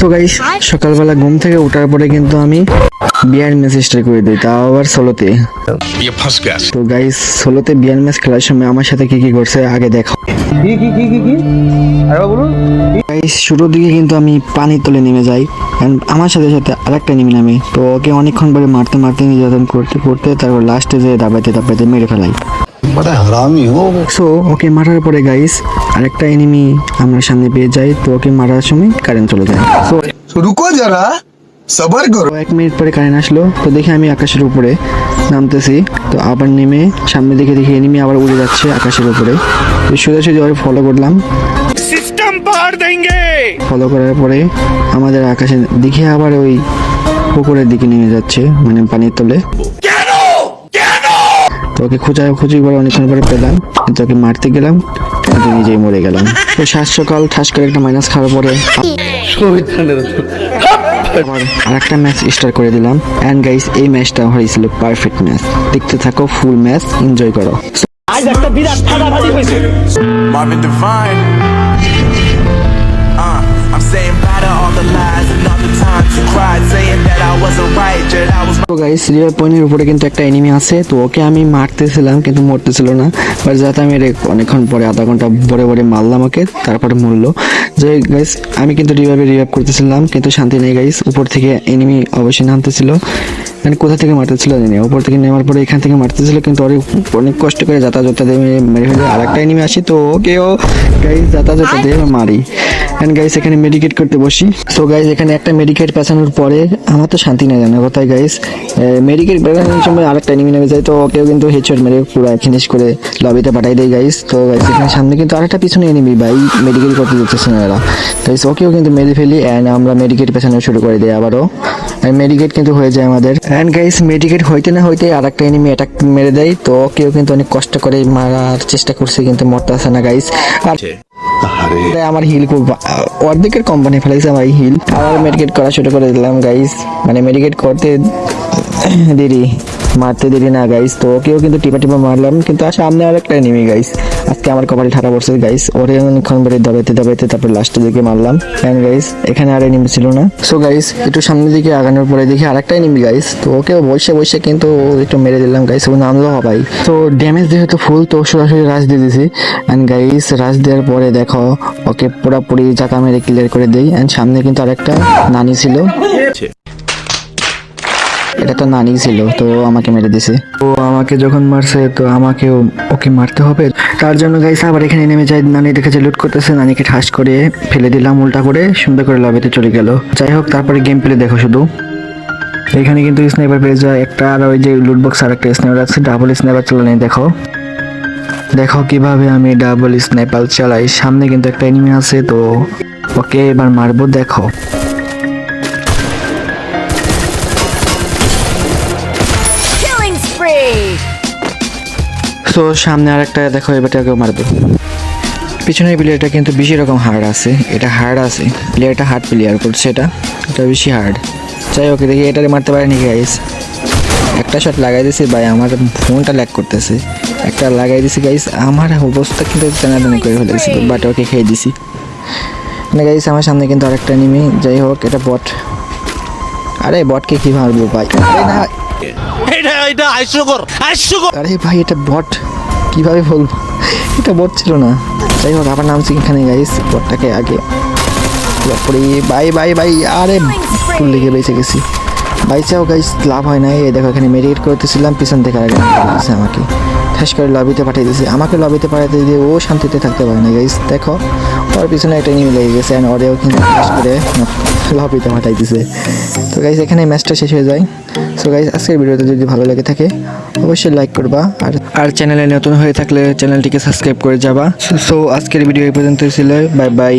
So guys সকালবেলা ঘুম থেকে ওঠার পরে কিন্তু আমি বিয়ার ম্যাচ স্টার্ট করে দিই, তাও আবার সোলোতে। তো গাইস সোলোতে বিয়ার ম্যাচ খেলার সময় আমার সাথে কি কি করছে আগে দেখো। গাইস শুরুর দিকে কিন্তু আমি পানির তলে নেমে যাই, আমার সাথে সাথে আরেকটা নেমে নামে, তো ওকে অনেকক্ষণ পরে মারতে মারতে নির্যাতন করতে করতে তারপর লাস্টে যে দাবাইতে মেরে ফেলাই। সো ওকে মারার পরে গাইস আরেকটা এনিমি আমরা সামনে পেয়ে যাই, তো ওকে মারার সময় কারেন্ট চলে যায়। সো রুকো যারা সবার করো। 1 মিনিট পরে কারেন্ট আসলো, তো দেখি আমি আকাশের উপরে নামতেছি, তো আবার নেমে সামনে দিকে দেখি এনিমি আবার উড়ে যাচ্ছে আকাশের উপরে, তো সোজাসুজি ওই ফলো করলাম। সিস্টেম পার দেंगे। ফলো করার পরে আমাদের আকাশে দিকে আবার ওই পুকুরের দিকে নেমে যাচ্ছে, মানে পানির তলে। তো ওকে খুঁজি করে অনেকক্ষণ পরে পেলাম, কিন্তু ওকে মারতে গেলাম কিন্তু নিজেই মরে গেলাম। তো সকাল ঠাস করে একটা মাইনাস খাওয়ার পরে আর একটা ম্যাচ স্টার্ট করে দিলাম। এন্ড গাইস এই ম্যাচটা হয়েছিল পারফেক্ট ম্যাচ, দেখতে থাকো ফুল ম্যাচ, এনজয় করো। আজ একটা বিরাট ফাটাফাটি হয়েছে। Marvin Divine I'm saying bye to all the lies and all the times you cried saying that I wasn't right that I was। তো গাইস রিভার পয়েন্টের উপরে কিন্তু একটা এনিমি আছে, তো ওকে আমি মারতেছিলাম কিন্তু মরতেছিল না, বাট যাতে আমি অনেকক্ষণ পরে আধা ঘন্টা পরে মারলাম ওকে, তারপরে মরলো। যে গাইস আমি কিন্তু রিভাইভ করতেছিলাম কিন্তু শান্তি নেই গাইস, উপর থেকে এনিমি অবশ্যই নামতেছিল, মানে কোথা থেকে মারতেছিল জানি না, উপর থেকে নেওয়ার পরে এখান থেকে মারতেছিল, কিন্তু অনেক কষ্ট করে যাতা দিয়ে মেরে ফেলে। আরেকটা এনিমি আসে, তো ওকেও গাইস যাতা দিয়ে মারি। এন্ড গাইস এখানে মেডিকেট করতে বসি। সো গাইস এখানে একটা মেডিকেট পেছানোর পরে আমার তো শান্তি না জানা কোথায় গাইস, মেডিকেট পেছানোর সময় আরেকটা এনিমি নেমে যায়, তো ওকেও কিন্তু হেডশট মেরে পুরো ফিনিশ করে লবিতে পাঠাই দেয় গাইস। তো গাইস এখানে সামনে কিন্তু আরেকটা পিছনে এনিমি ভাই মেডিকেট করতে যাচ্ছে না এরা গাইস, ওকেও কিন্তু মেরে ফেলি এন্ড আমরা মেডিকেট পেছানো শুরু করে দিই আবারও, এন্ড মেডিকেট কিন্তু হয়ে যায় আমাদের। এন্ড গাইস মেডিকেট হইতে না হইতে আরেকটা এনিমি অ্যাটাক মেরে দেয়, তো ওকেও কিন্তু অনেক কষ্ট করে মারার চেষ্টা করছে কিন্তু মরতে আসে না গাইস। আমার হিল খুব অর্ধেকের কোম্পানি ফেলাইছে আমার হিল, আবার মেডিকেট করা শুরু করে দিলাম গাইস, মানে মেডিকেট করতে মারতে দেরি না গাইস, তো ওকেও কিন্তু টিপা মারলাম, কিন্তু সামনে আরেকটা এনিমি গাইস, আজকে আমার কপালে ঠাড়া পড়ছে গাইস, ওরে অনেকক্ষণ পরে দাবাইতে তারপর লাস্টের দিকে মারলাম। এন্ড গাইস এখানে আর এনিমি ছিল না। সো গাইস একটু সামনের দিকে আগানোর পরে দেখি আরেকটা এনিমি গাইস, তো ওকেও বসে কিন্তু একটু মেরে দিলাম গাইস, ও নামলো ভাই। তো ড্যামেজ যেহেতু ফুল, তো সরাসরি রাশ দিয়ে দিয়েছি। এন্ড গাইস রাশ দেওয়ার পরে দেখো ওকে পুরোপুরি জাতা মেরে ক্লিয়ার করে দেই। এন্ড সামনে কিন্তু আরেকটা নানি ছিল, এটা তো নানি ছিল, তো আমাকে মেরে দিছে। তো আমাকে যখন মারছে তো আমাকেও ওকে মারতে হবে, তার জন্য গাইস আবার এখানে নেমে যাই। নানি দেখেছে লুট করতেছে, নানিকে ঠাস করে ফেলে দিলাম উল্টা করে, সুন্দর করে লবিতে চলে গেল। যাই হোক তারপরে গেম প্লে দেখো শুধু, এখানে কিন্তু স্নাইপার পেয়ে যায় একটা, আর ওই যে লুট বক্স আর একটা স্নাইপার আছে, ডাবল স্নাইপার চালানি দেখো কিভাবে আমি ডাবল স্নাইপার চালাই। সামনে কিন্তু একটা এনিমি আছে, তো ওকে এবার মারবো দেখো। তো সামনে আরেকটা দেখো, এবারটাকে মারবে। পিছনের প্লেয়ারটা কিন্তু বেশি রকম হার্ড আছে, এটা হার্ড আছে, প্লেয়ারটা হার্ড প্লেয়ার করছে, এটা বেশি হার্ড। যাই হোক দেখি এটারে মারতে পারেনি গাইস, একটা শট লাগাই দিয়েছি ভাই, আমার ফোনটা ল্যাগ করতেছে, একটা লাগাই দিয়েছি গাইস, আমার অবস্থা কিন্তু টানাটানি করে ফেলেছি, বাট ওকে খেয়ে দিছি না গাইস। আমার সামনে কিন্তু আরেকটা এনিমি, যাই হোক এটা বট, আরে বটকে কি মারবো ভাই, আরে ভাই এটা বট কিভাবে বলবো, এটা বট ছিল না। যাই হোক আবার নামছি এখানে গাইস, বটটাকে আগে বাই আরে ফুল লেগে বেঁচে গেছি, বাইচাও গাইস লাভ হয় না। এই দেখো এখানে মেডিকেট করতেছিলাম, পিছন থেকে আগে আমাকে ঠাস করে লবিতে পাঠিয়ে দিয়েছে, আমাকে লবিতে পাঠাতে দিয়ে ও শান্তিতে থাকতে পারে না গাইস। দেখো ওর পিছনে একটা এনিমি লেগে গেছে, আর ওরেও কিন্তু ঠাস করে লবিতে পাঠাই দিছে। তো গাইস এখানে ম্যাচটা শেষ হয়ে যায়। সো গাইস আজকের ভিডিওতে যদি ভালো লেগে থাকে অবশ্যই লাইক করবা, আর চ্যানেলে নতুন হয়ে থাকলে চ্যানেলটিকে সাবস্ক্রাইব করে যাবা। সো আজকের ভিডিও এই পর্যন্তই ছিল, বাই বাই।